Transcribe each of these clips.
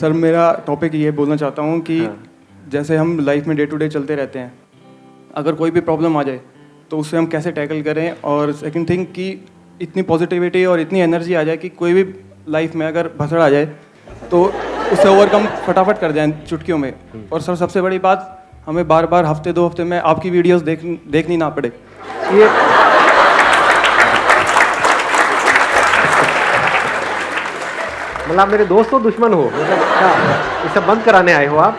Sir मेरा topic ये बोलना चाहता हूँ कि जैसे हम लाइफ में डे टू डे चलते रहते हैं, अगर कोई भी प्रॉब्लम आ जाए तो उससे हम कैसे टैकल करें, और सेकंड थिंग कि इतनी पॉजिटिविटी और इतनी एनर्जी आ जाए कि कोई भी लाइफ में अगर भसड़ आ जाए तो उससे ओवरकम फटाफट कर जाएं चुटकियों में। और सर सबसे बड़ी बात, हमें बार बार हफ्ते 2 हफ्ते में आपकी वीडियोस देखनी ना पड़े। ये मतलब आप मेरे दोस्त हो दुश्मन हो, मतलब क्या ये सब बंद कराने आए हो आप?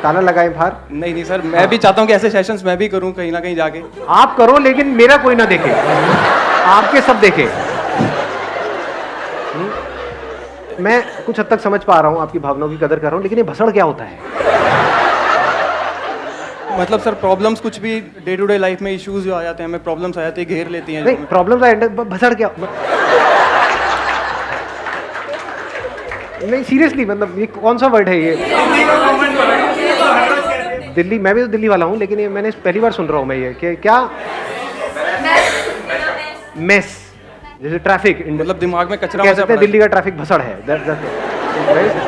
ताला लगाए बाहर? नहीं सर, मैं भी चाहता हूँ कि ऐसे सेशंस मैं भी करूँ कहीं ना कहीं जाके। आप करो लेकिन मेरा कोई ना देखे, आपके सब देखे। मैं कुछ हद तक समझ पा रहा हूँ, आपकी भावनाओं की कदर कर रहा हूँ, लेकिन ये भसड़ क्या होता है? मतलब सर प्रॉब्लम्स कुछ भी डे टू डे लाइफ में इश्यूज जो आ जाते हैं, हमें प्रॉब्लम्स आ जाती है, घेर लेती हैं। नहीं, प्रॉब्लम्स आए, भसड़ क्या? नहीं सीरियसली, मतलब ये कौन सा वर्ड है ये? दिल्ली, मैं भी तो दिल्ली वाला हूँ, लेकिन ये मैंने पहली बार सुन रहा हूँ मैं ये कि क्या मेस, जैसे ट्रैफिक, मतलब दिमाग में कचरा कह सकते हैं दिल्ली का ट्रैफिक भसड़ है।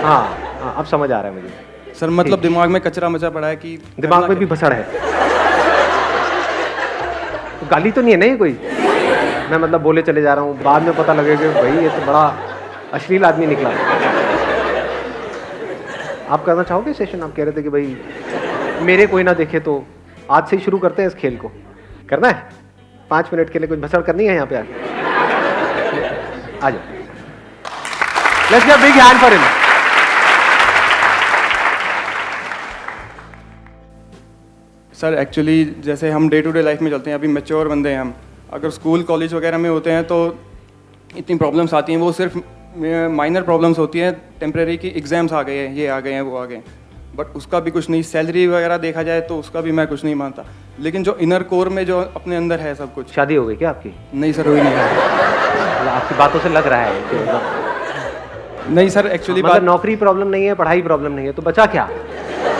हाँ, अब समझ आ रहा है मुझे सर। मतलब दिमाग में कचरा मचा पड़ा है कि दिमाग में भी भसड़ है। तो गाली तो नहीं है ना ये कोई? मैं मतलब बोले चले जा रहा हूँ, बाद में पता लगेगा कि भाई ये तो बड़ा अश्लील आदमी निकला। आप करना चाहोगे सेशन? आप कह रहे थे कि भाई मेरे कोई ना देखे, तो आज से ही शुरू करते हैं इस खेल को। करना है 5 मिनट के लिए, कुछ भसड़ करनी है यहाँ पे आके? आ जाओ, let's give a big hand for him. Sir actually जैसे हम डे टू डे लाइफ में चलते हैं, अभी मैच्योर बंदे हैं हम, अगर स्कूल कॉलेज वगैरह में होते हैं तो इतनी प्रॉब्लम्स आती हैं, वो सिर्फ माइनर प्रॉब्लम्स होती हैं, टेम्परेरी की एग्जाम्स आ गए हैं, ये आ गए हैं, वो आ गए हैं, बट उसका भी कुछ नहीं। सैलरी वगैरह देखा जाए तो उसका भी मैं कुछ नहीं मानता, लेकिन जो इनर कोर में जो अपने अंदर है सब कुछ। शादी हो गई क्या आपकी? नहीं सर, हुई नहीं है। आपकी बातों से लग रहा है कि नहीं सर, एक्चुअली मतलब नौकरी प्रॉब्लम नहीं है, पढ़ाई प्रॉब्लम नहीं है, तो बचा क्या?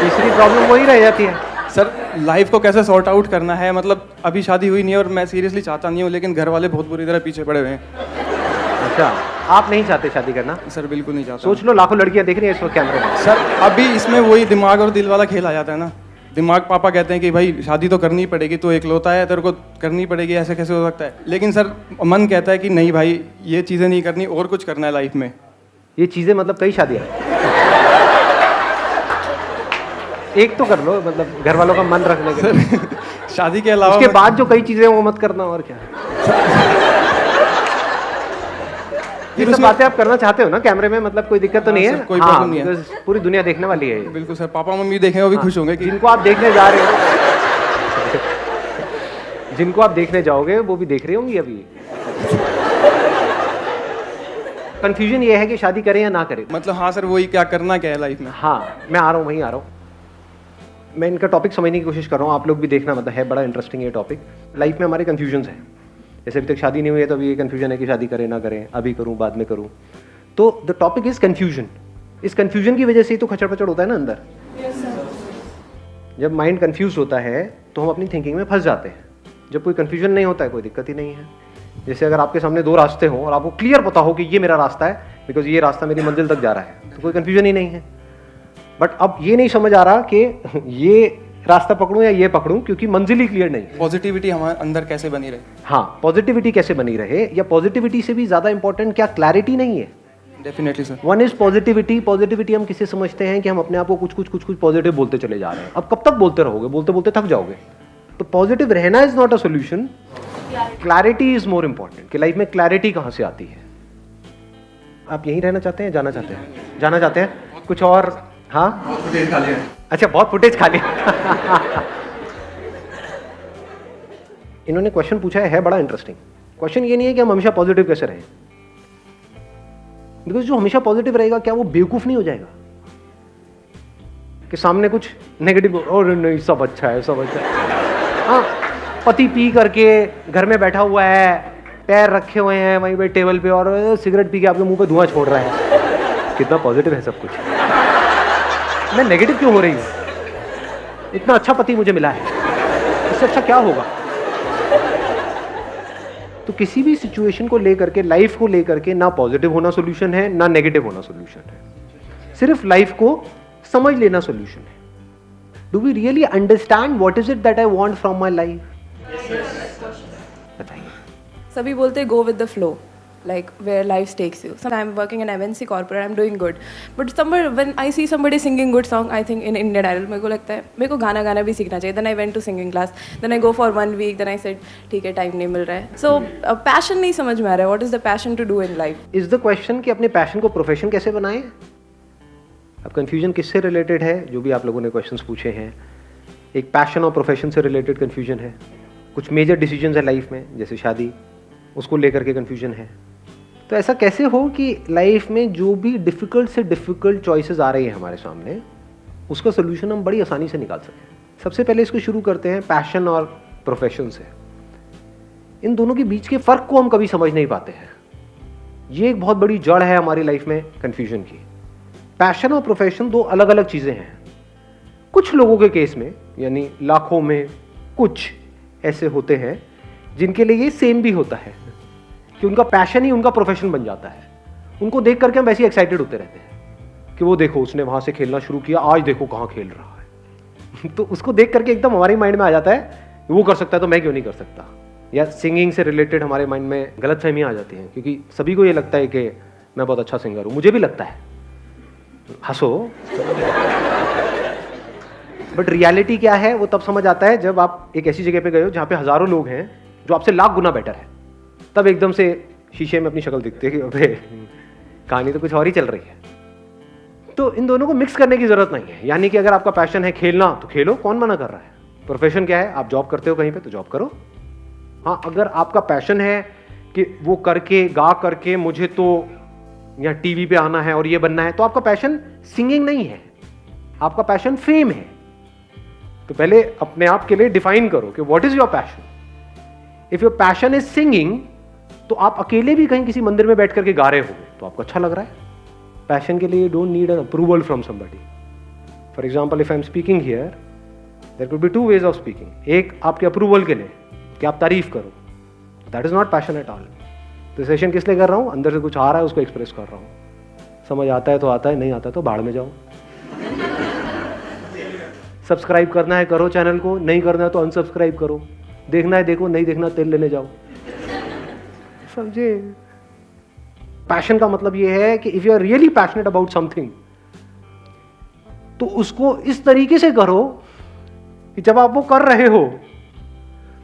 तीसरी प्रॉब्लम वही रह जाती है। सर लाइफ को कैसे सॉर्ट आउट करना है, मतलब अभी शादी हुई नहीं है और मैं सीरियसली चाहता नहीं हूँ, लेकिन घर वाले बहुत बुरी तरह पीछे पड़े हुए हैं। अच्छा, आप नहीं चाहते शादी करना? सर बिल्कुल नहीं चाहता। सोच लो, लाखों लड़कियां देख रही हैं इस वक्त कैमरे में। सर अभी इसमें वही दिमाग और दिल वाला खेल आ जाता है ना। दिमाग पापा कहते हैं कि भाई शादी तो करनी पड़ेगी, तो एकलौता है, तेरे को करनी पड़ेगी, ऐसे कैसे हो सकता है, लेकिन सर मन कहता है कि नहीं भाई ये चीज़ें नहीं करनी और कुछ करना है लाइफ में। ये चीज़ें मतलब कई शादियाँ, एक तो कर लो, मतलब घर वालों का मन रखने के लिए। शादी के अलावा उसके बाद जो कई चीज़ें वो मत करना, और क्या। ये सब बातें आप करना चाहते हो ना कैमरे में, मतलब कोई दिक्कत तो नहीं है? कोई प्रॉब्लम नहीं है, पूरी दुनिया देखने वाली है। बिल्कुल सर, पापा मम्मी देखें वो भी खुश होंगे कि जिनको आप देखने जा रहे हो, जिनको आप देखने जाओगे वो भी देख रहे होंगे अभी। कंफ्यूजन ये है कि शादी करें या ना करें। मतलब हाँ सर, वही क्या करना क्या है लाइफ में। हाँ, मैं आ रहा हूँ, वहीं आ रहा हूँ। मैं इनका टॉपिक समझने की कोशिश कर रहा हूँ, आप लोग भी देखना, मतलब है बड़ा इंटरेस्टिंग ये टॉपिक। लाइफ में हमारे कन्फ्यूजन्स हैं, जैसे अभी तक शादी नहीं हुई है तो अभी ये कन्फ्यूजन है कि शादी करें ना करें, अभी करूँ बाद में करूँ। तो द टॉपिक इज कन्फ्यूजन। इस कन्फ्यूजन की वजह से ही तो खचड़ पचड़ होता है ना अंदर। जब माइंड कन्फ्यूज होता है तो हम अपनी थिंकिंग में फंस जाते हैं। जब कोई कन्फ्यूजन नहीं होता है, कोई दिक्कत ही नहीं है। जैसे अगर आपके सामने 2 रास्ते हों और आपको क्लियर पता हो कि ये मेरा रास्ता है, बिकॉज ये रास्ता मेरी मंजिल तक जा रहा है, तो कोई कन्फ्यूजन ही नहीं है। बट अब ये नहीं समझ आ रहा कि ये रास्ता पकड़ूं या ये पकड़ूं, क्योंकि मंजिल ही क्लियर नहीं। पॉजिटिविटी हमारे अंदर कैसे बनी रहे। हाँ, पॉजिटिविटी कैसे बनी रहे, या पॉजिटिविटी से भी ज्यादा इंपॉर्टेंट क्या क्लैरिटी नहीं है? Definitely sir. One is positivity. Positivity हम किसे समझते हैं कि हम अपने आप को कुछ पॉजिटिव बोलते चले जा रहे हैं। अब कब तक बोलते रहोगे? बोलते बोलते थक जाओगे। तो पॉजिटिव रहना is not a solution, clarity is more important. कि लाइफ में क्लैरिटी कहां से आती है? आप यहीं रहना चाहते हैं, जाना चाहते हैं? जाना चाहते हैं कुछ और? हाँ, फुटेज खा लिया। अच्छा, बहुत फुटेज खा लिया। इन्होंने क्वेश्चन पूछा है बड़ा इंटरेस्टिंग। क्वेश्चन ये नहीं है कि हम हमेशा पॉजिटिव कैसे रहें, बिकॉज जो हमेशा पॉजिटिव रहेगा क्या वो बेवकूफ नहीं हो जाएगा? कि सामने कुछ नेगेटिव, और नहीं सब अच्छा है, सब अच्छा है। हाँ, पति पी करके घर में बैठा हुआ है, पैर रखे हुए हैं वहीं पे टेबल पे, और सिगरेट पी के आपके मुंह पे धुआं छोड़ रहा है। कितना पॉजिटिव है सब कुछ। मैं नेगेटिव क्यों हो रही हूँ? इतना अच्छा पति मुझे मिला है, इससे अच्छा क्या होगा? तो किसी भी सिचुएशन को लेकर के, लाइफ को लेकर के, ना पॉजिटिव होना सोल्यूशन है, ना नेगेटिव होना सोल्यूशन है। सिर्फ लाइफ को समझ लेना सोल्यूशन है? Do we really understand what is it that I want from my life? बताइए। सभी बोलते go with the flow, like where life takes you. So I'm working in MNC corporate, I'm doing good. But somewhere when I see somebody singing good song, I think in Indian Idol, मेरे को लगता है मेरे को गाना भी सीखना चाहिए. Then I went to singing class. Then I go for 1 week. Then I said ठीक है टाइम नहीं मिल रहा है. So passion नहीं समझ में आ रहा है. What is the passion to do in life? Is the question कि अपने पैशन को प्रोफेशन कैसे बनाएं? अब कंफ्यूजन किससे रिलेटेड है? जो भी आप लोगों ने क्वेश्चंस पूछे हैं, एक पैशन और प्रोफेशन से रिलेटेड कंफ्यूजन है. कुछ मेजर डिसीजंस है लाइफ में, जैसे शादी, उसको लेकर के कंफ्यूजन है. तो ऐसा कैसे हो कि लाइफ में जो भी डिफ़िकल्ट से डिफ़िकल्ट चॉइसेस आ रही है हमारे सामने, उसका सोल्यूशन हम बड़ी आसानी से निकाल सकें. सबसे पहले इसको शुरू करते हैं पैशन और प्रोफेशन से. इन दोनों के बीच के फ़र्क को हम कभी समझ नहीं पाते हैं. ये एक बहुत बड़ी जड़ है हमारी लाइफ में कन्फ्यूजन की. पैशन और प्रोफेशन दो अलग अलग चीज़ें हैं. कुछ लोगों के केस में, यानी लाखों में कुछ ऐसे होते हैं जिनके लिए ये सेम भी होता है कि उनका पैशन ही उनका प्रोफेशन बन जाता है. उनको देख करके हम वैसे ही एक्साइटेड होते रहते हैं कि वो देखो उसने वहाँ से खेलना शुरू किया, आज देखो कहाँ खेल रहा है. तो उसको देख करके एकदम हमारे माइंड में आ जाता है वो कर सकता है तो मैं क्यों नहीं कर सकता. या सिंगिंग से रिलेटेड हमारे माइंड में गलतफहमियाँ आ जाती हैं, क्योंकि सभी को ये लगता है कि मैं बहुत अच्छा सिंगर हूँ. मुझे भी लगता है, हंसो. बट रियलिटी क्या है वो तब समझ आता है जब आप एक ऐसी जगह पे गए हो जहाँ पे हज़ारों लोग हैं जो आपसे लाख गुना बेटर है. तब एकदम से शीशे में अपनी शक्ल दिखती है कि अबे कहानी तो कुछ और ही चल रही है. तो इन दोनों को मिक्स करने की जरूरत नहीं है. यानी कि अगर आपका पैशन है खेलना तो खेलो, कौन मना कर रहा है. प्रोफेशन क्या है, आप जॉब करते हो कहीं पे तो जॉब करो. हाँ, अगर आपका पैशन है कि वो करके गा करके मुझे तो या टीवी पे आना है और ये बनना है, तो आपका पैशन सिंगिंग नहीं है, आपका पैशन फेम है. तो पहले अपने आप के लिए डिफाइन करो कि what is your passion. If your passion is singing, तो आप अकेले भी कहीं किसी मंदिर में बैठ करके गा रहे हो तो आपको अच्छा लग रहा है. पैशन के लिए don't need an approval from somebody. For example, if I am speaking here, there could be 2 ways of speaking. एक आपके अप्रूवल के लिए कि आप तारीफ करो, that is not passion at all. तो सेशन किस लिए कर रहा हूँ, अंदर से कुछ आ रहा है उसको एक्सप्रेस कर रहा हूँ. समझ आता है तो आता है, नहीं आता तो बाढ़ में जाओ. सब्सक्राइब करना है करो चैनल को, नहीं करना है तो अनसब्सक्राइब करो. देखना है देखो, नहीं देखना तेल लेने जाओ. समझे. पैशन का मतलब ये है कि if you are really passionate about something, तो उसको इस तरीके से करो कि जब आप वो कर रहे हो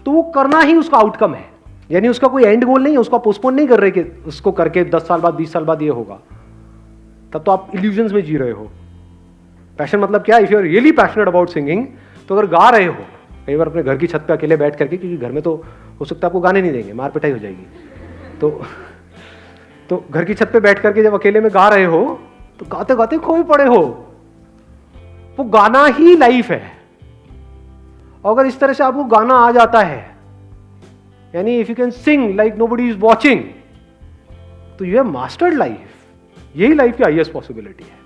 तो वो करना ही उसका आउटकम है. यानी उसका कोई एंड गोल नहीं है, उसका पोस्टपोन नहीं कर रहे कि उसको करके 10 साल बाद 20 साल बाद ये होगा. तब तो आप इल्यूजन्स में जी रहे हो. पैशन मतलब क्या, if you are really passionate about singing, तो अगर गा रहे हो कई बार अपने घर की छत पे अकेले बैठ करके, क्योंकि घर में तो हो सकता है आपको गाने नहीं देंगे, मार पिटाई हो जाएगी, तो घर की छत पे बैठ करके जब अकेले में गा रहे हो तो गाते गाते खोए पड़े हो. वो गाना ही लाइफ है. और अगर इस तरह से आपको गाना आ जाता है, यानी if you can sing like nobody is watching, तो यू हैव मास्टर्ड लाइफ. यही लाइफ की हाईएस्ट पॉसिबिलिटी है.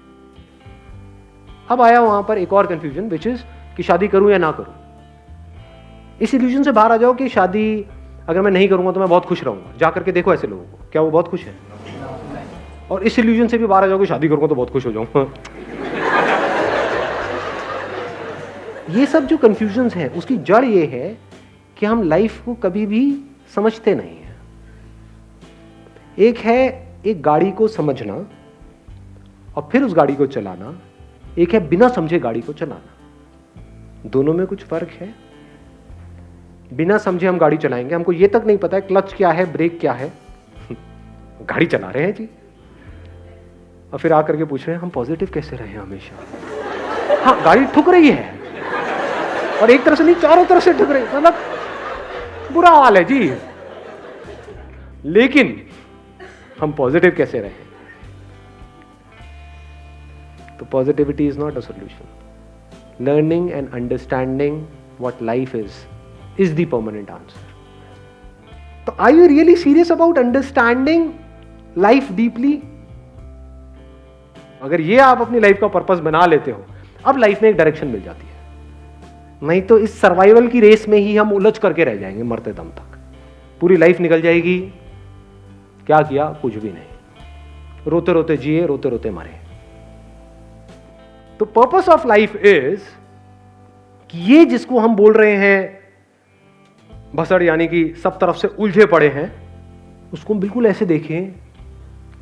अब आया वहां पर एक और कंफ्यूजन, विच इज कि शादी करूं या ना करूं. इस इल्यूजन से बाहर आ जाओ कि शादी अगर मैं नहीं करूंगा तो मैं बहुत खुश रहूंगा. जाकर के देखो ऐसे लोगों को, क्या वो बहुत खुश है. और इस इल्यूजन से भी बाहर आ जाओ कि शादी करूंगा तो बहुत खुश हो जाऊंगा. ये सब जो कंफ्यूजन्स हैं उसकी जड़ ये है कि हम लाइफ को कभी भी समझते नहीं हैं. एक है एक गाड़ी को समझना और फिर उस गाड़ी को चलाना, एक है बिना समझे गाड़ी को चलाना. दोनों में कुछ फर्क है. बिना समझे हम गाड़ी चलाएंगे, हमको ये तक नहीं पता है क्लच क्या है, ब्रेक क्या है, गाड़ी चला रहे हैं जी. और फिर आकर के पूछ रहे हैं हम पॉजिटिव कैसे रहे हमेशा. हाँ, गाड़ी ठुक रही है और एक तरफ से नहीं, चारों तरफ से ठुक रही, मतलब बुरा हाल है जी. लेकिन हम पॉजिटिव कैसे रहे. तो positivity is not a solution. Learning and understanding what life is the permanent answer. तो are you really serious about understanding life deeply? अगर ये आप अपनी लाइफ का पर्पस बना लेते हो, अब लाइफ में एक डायरेक्शन मिल जाती है. नहीं तो इस सर्वाइवल की रेस में ही हम उलझ करके रह जाएंगे मरते दम तक. पूरी लाइफ निकल जाएगी, क्या किया, कुछ भी नहीं. रोते रोते जिए, रोते रोते मरे. तो पर्पस ऑफ लाइफ इज कि ये जिसको हम बोल रहे हैं भसड़, यानी कि सब तरफ से उलझे पड़े हैं, उसको हम बिल्कुल ऐसे देखें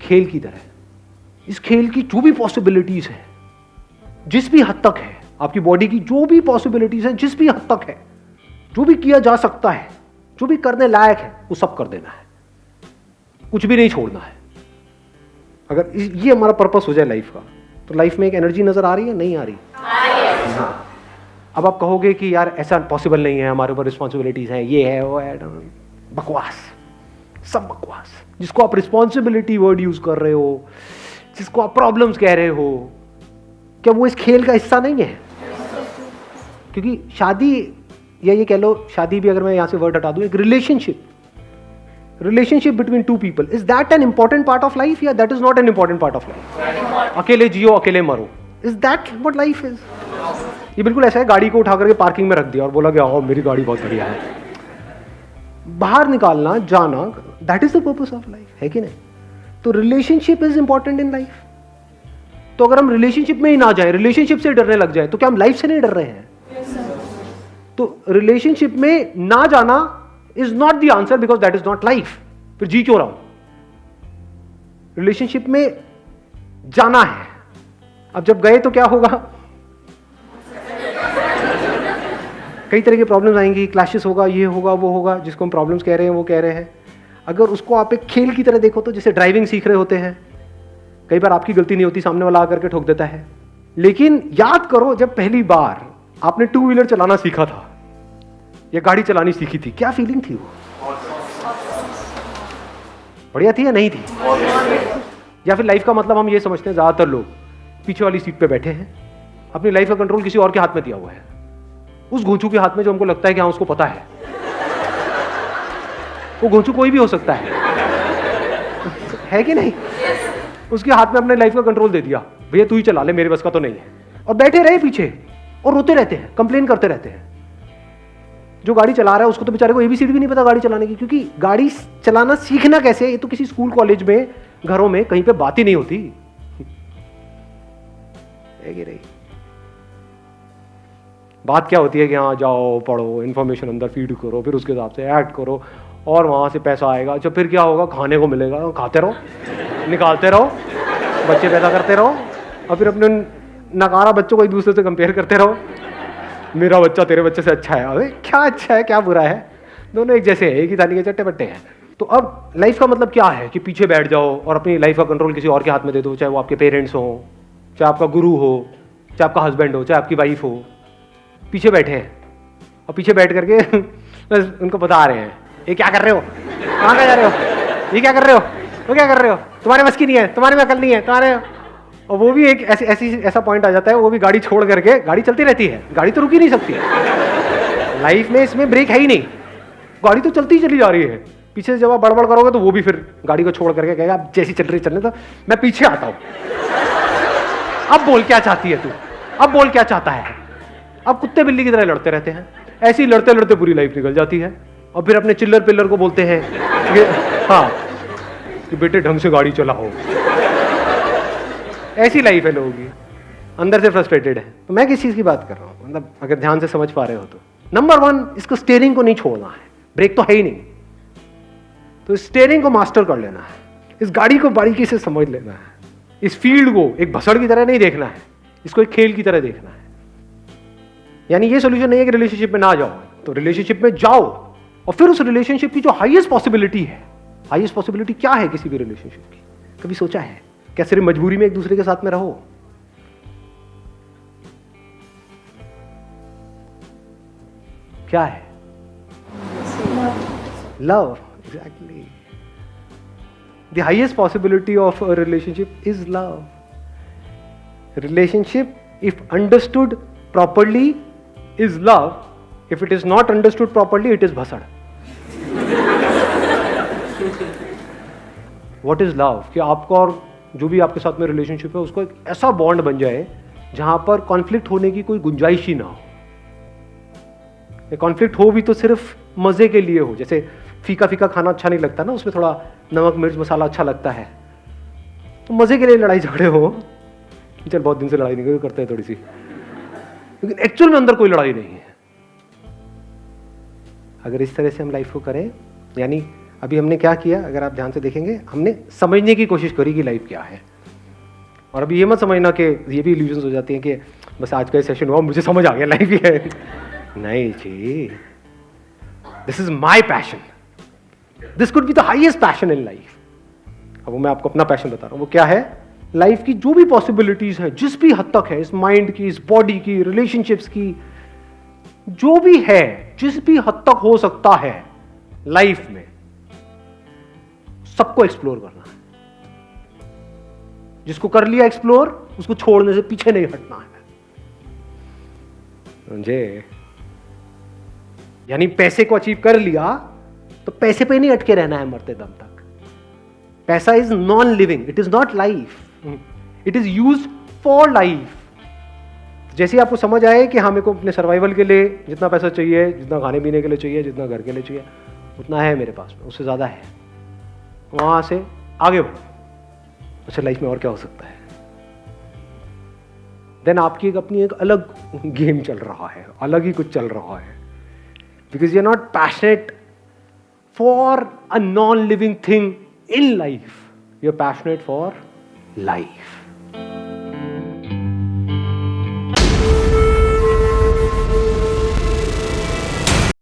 खेल की तरह। इस खेल की जो भी पॉसिबिलिटीज है, जिस भी हद तक है, आपकी बॉडी की जो भी पॉसिबिलिटीज है, जिस भी हद तक है, जो भी किया जा सकता है, जो भी करने लायक है, वो सब कर देना है, कुछ भी नहीं छोड़ना है। अगर ये हमारा पर्पस हो जाए लाइफ का, तो लाइफ में एक एनर्जी नजर आ रही है, नहीं आ रही? हाँ। अब आप कहोगे कि यार ऐसा पॉसिबल नहीं है, हमारे ऊपर रिस्पॉन्सिबिलिटीज हैं, ये है वो है, बकवास, सब बकवास। जिसको आप रिस्पॉन्सिबिलिटी वर्ड यूज कर रहे हो, जिसको आप प्रॉब्लम्स कह रहे हो, क्या वो इस खेल का हिस्सा नहीं है? क्योंकि शादी, या ये कह लो शादी भी, अगर मैं यहां से वर्ड हटा दूं, एक relationship between two people, is that an important part of life या that is not an important part of life? अकेले जियो अकेले मरो, is that what life is? ये बिल्कुल ऐसा है, गाड़ी को उठा करके पार्किंग में रख दिया और बोला कि आओ मेरी गाड़ी बहुत बढ़िया है। बाहर निकालना, जाना, that is the purpose of life, है कि नहीं? तो relationship is important in life. तो अगर हम रिलेशनशिप में ही ना जाए, रिलेशनशिप से डरने लग जाए, तो क्या हम लाइफ से नहीं डर रहे हैं? तो रिलेशनशिप में ना जाना is not the answer, because that is not life. फिर जी क्यों रहा हूं? रिलेशनशिप में जाना है। अब जब गए तो क्या होगा? कई तरह की प्रॉब्लम्स आएंगी, क्लैशेस होगा, ये होगा, वो होगा, जिसको हम प्रॉब्लम्स कह रहे हैं वो कह रहे हैं। अगर उसको आप एक खेल की तरह देखो, तो जैसे ड्राइविंग सीख रहे होते हैं, कई बार आपकी गलती नहीं होती, सामने वाला आकर के ठोक देता है, लेकिन याद करो जब पहली बार आपने टू व्हीलर चलाना सीखा था या गाड़ी चलानी सीखी थी, क्या फीलिंग थी? वो बढ़िया थी या नहीं थी? या फिर लाइफ का मतलब हम ये समझते हैं, ज्यादातर लोग पीछे वाली सीट पे बैठे हैं, अपनी लाइफ का कंट्रोल किसी और के हाथ में दिया हुआ है, उस घोंचू के हाथ में जो हमको लगता है कि हाँ उसको पता है। वो घोंचू कोई भी हो सकता है कि नहीं? उसके हाथ में अपने लाइफ का कंट्रोल दे दिया, भैया तू ही चला ले, मेरे बस का तो नहीं है, और बैठे रहे पीछे और रोते रहते हैं, कंप्लेन करते रहते हैं। जो गाड़ी चला रहा है उसको तो बेचारे को एबीसीडी भी नहीं पता गाड़ी चलाने की, क्योंकि गाड़ी चलाना सीखना कैसे है, ये तो किसी स्कूल कॉलेज में, घरों में कहीं पे बात ही नहीं होती है कि नहीं? बात क्या होती है कि हाँ जाओ पढ़ो, इन्फॉर्मेशन अंदर फीड करो, फिर उसके हिसाब से एक्ट करो, और वहाँ से पैसा आएगा। अच्छा फिर क्या होगा? खाने को मिलेगा, खाते रहो, निकालते रहो, बच्चे पैदा करते रहो, और फिर अपने नकारा बच्चों को एक दूसरे से कंपेयर करते रहो, मेरा बच्चा तेरे बच्चे से अच्छा है। अरे क्या अच्छा है, क्या बुरा है, दोनों एक जैसे हैं, एक ही थाली के चट्टे बट्टे हैं। तो अब लाइफ का मतलब क्या है कि पीछे बैठ जाओ और अपनी लाइफ का कंट्रोल किसी और के हाथ में दे दो, चाहे वो आपके पेरेंट्स हो, चाहे आपका गुरु हो, चाहे आपका हस्बैंड हो, चाहे आपकी वाइफ हो। पीछे बैठे हैं और पीछे बैठ करके बस उनको बता रहे हैं, ये क्या कर रहे हो, कहाँ जा रहे हो, ये क्या कर रहे हो, वो क्या कर रहे हो, तुम्हारे बस की नहीं है, तुम्हारे में अकल नहीं है, तुम्हारे। और वो भी एक ऐसा पॉइंट आ जाता है, वो भी गाड़ी छोड़ करके, गाड़ी चलती रहती है, गाड़ी तो रुक ही नहीं सकती लाइफ में, इसमें ब्रेक है ही नहीं, गाड़ी तो चलती ही चली जा रही है। पीछे से जब आप बड़बड़ करोगे तो वो भी फिर गाड़ी को छोड़ करके कहेगा आप जैसी चल रही चलने तो मैं पीछे आता हूँ। अब बोल क्या चाहती है तू, अब बोल क्या चाहता है। अब कुत्ते बिल्ली की तरह लड़ते रहते हैं, ऐसे ही लड़ते लड़ते पूरी लाइफ निकल जाती है। और फिर अपने चिल्लर पिल्लर को बोलते हैं कि हाँ कि बेटे ढंग से गाड़ी चलाओ। ऐसी लाइफ है लोगों की, अंदर से फ्रस्ट्रेटेड है। तो मैं किस चीज की बात कर रहा हूँ, मतलब अगर ध्यान से समझ पा रहे हो तो, नंबर 1 इसको स्टीयरिंग को नहीं छोड़ना है, ब्रेक तो है ही नहीं, तो स्टीयरिंग को मास्टर कर लेना है, इस गाड़ी को बारीकी से समझ लेना है, इस फील्ड को एक भसड़ की तरह नहीं देखना है, इसको एक खेल की तरह देखना है। यानी ये सोल्यूशन नहीं है कि रिलेशनशिप में ना जाओ, तो रिलेशनशिप में जाओ और फिर उस रिलेशनशिप की जो हाईएस्ट पॉसिबिलिटी है, हाईएस्ट पॉसिबिलिटी क्या है किसी भी रिलेशनशिप की, कभी सोचा है? क्या सिर्फ मजबूरी में एक दूसरे के साथ में रहो? क्या है? Love, exactly. The highest possibility of a relationship is love. Relationship if understood properly is love, if it is not understood properly it is bhasad. What is love? कि आपको और जो भी आपके साथ में रिलेशनशिप है उसको एक ऐसा बॉन्ड बन जाए जहां पर कॉन्फ्लिक्ट होने की कोई गुंजाइश ही ना हो। कॉन्फ्लिक्ट हो भी तो सिर्फ मजे के लिए हो, जैसे फीका फीका खाना अच्छा नहीं लगता ना, उसमें थोड़ा नमक मिर्च मसाला अच्छा लगता है, तो मजे के लिए लड़ाई झगड़े हो, चल बहुत दिन से लड़ाई नहीं करते हैं थोड़ी सी, लेकिन एक्चुअल में अंदर कोई लड़ाई नहीं है। अगर इस तरह से हम लाइफ को करें, यानी अभी हमने क्या किया, अगर आप ध्यान से देखेंगे, हमने समझने की कोशिश करी कि लाइफ क्या है। और अभी ये मत समझना कि ये भी इल्यूजन्स हो जाती हैं कि बस आज का सेशन हुआ मुझे समझ आ गया लाइफ ही है। नहीं जी, this is my passion, this could be the highest passion in life. अब वो मैं आपको अपना पैशन बता रहा हूँ, वो क्या है, लाइफ की जो भी पॉसिबिलिटीज है, जिस भी हद तक है, इस माइंड की, इस बॉडी की, रिलेशनशिप्स की, जो भी है, जिस भी हद तक हो सकता है लाइफ में, सबको एक्सप्लोर करना है। जिसको कर लिया एक्सप्लोर, उसको छोड़ने से पीछे नहीं हटना है। समझे? यानी पैसे को अचीव कर लिया तो पैसे पे नहीं अटके रहना है मरते दम तक। पैसा is non living, it is not life, it is use for life. जैसे ही आपको समझ आए कि हाँ मेरे को अपने सर्वाइवल के लिए जितना पैसा चाहिए, जितना खाने पीने के लिए चाहिए, जितना घर के लिए चाहिए, उतना है मेरे पास में, उससे ज़्यादा है, वहाँ से आगे बढ़ो। अच्छा, लाइफ में और क्या हो सकता है? देन आपकी एक अपनी एक अलग गेम चल रहा है, अलग ही कुछ चल रहा है, because you are not passionate for a non living thing in life, you are passionate for life.